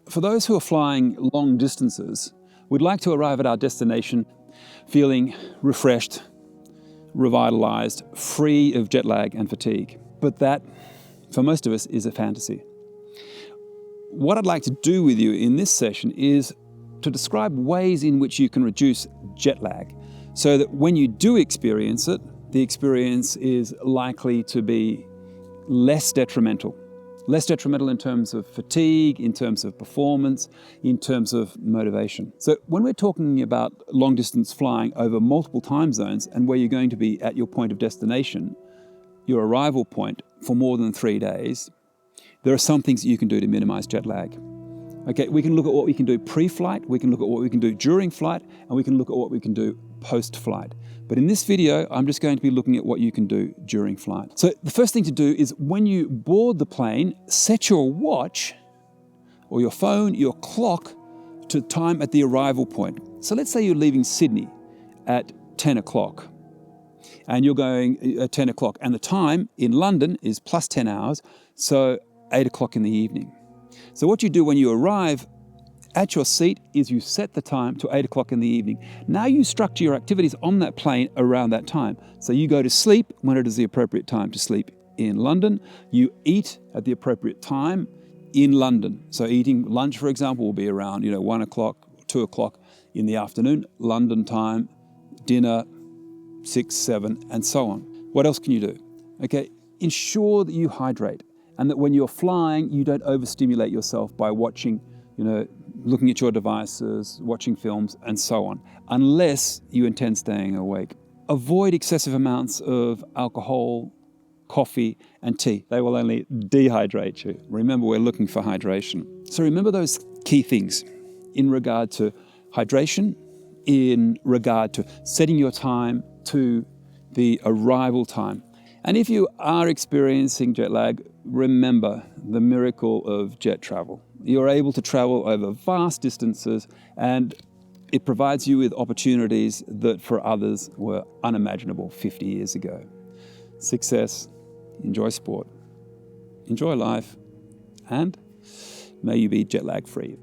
for those who are flying long distances, we'd like to arrive at our destination feeling refreshed, revitalized, free of jet lag and fatigue. But that, for most of us, is a fantasy. What I'd like to do with you in this session is to describe ways in which you can reduce jet lag so that when you do experience it, the experience is likely to be less detrimental. Less detrimental in terms of fatigue, in terms of performance, in terms of motivation. So when we're talking about long distance flying over multiple time zones and where you're going to be at your point of destination, your arrival point for more than 3 days, there are some things that you can do to minimize jet lag. Okay, we can look at what we can do pre-flight, we can look at what we can do during flight, and we can look at what we can do post-flight. But in this video, I'm just going to be looking at what you can do during flight. So the first thing to do is when you board the plane, set your watch or your phone, your clock to time at the arrival point. So let's say you're leaving Sydney at 10 o'clock and you're going at 10 o'clock and the time in London is plus 10 hours, so 8 o'clock in the evening. So what you do when you arrive at your seat is you set the time to 8 o'clock in the evening. Now you structure your activities on that plane around that time. So you go to sleep when it is the appropriate time to sleep in London. You eat at the appropriate time in London. So eating lunch, for example, will be around 1 o'clock, 2 o'clock in the afternoon, London time, dinner, 6, 7, and so on. What else can you do? Okay, ensure that you hydrate and that when you're flying, you don't overstimulate yourself by watching, looking at your devices, watching films, and so on, unless you intend staying awake. Avoid excessive amounts of alcohol, coffee, and tea. They will only dehydrate you. Remember, we're looking for hydration. So remember those key things in regard to hydration, in regard to setting your time to the arrival time. And if you are experiencing jet lag, remember the miracle of jet travel. You're able to travel over vast distances and it provides you with opportunities that for others were unimaginable 50 years ago. Success, enjoy sport, enjoy life, and may you be jet lag free.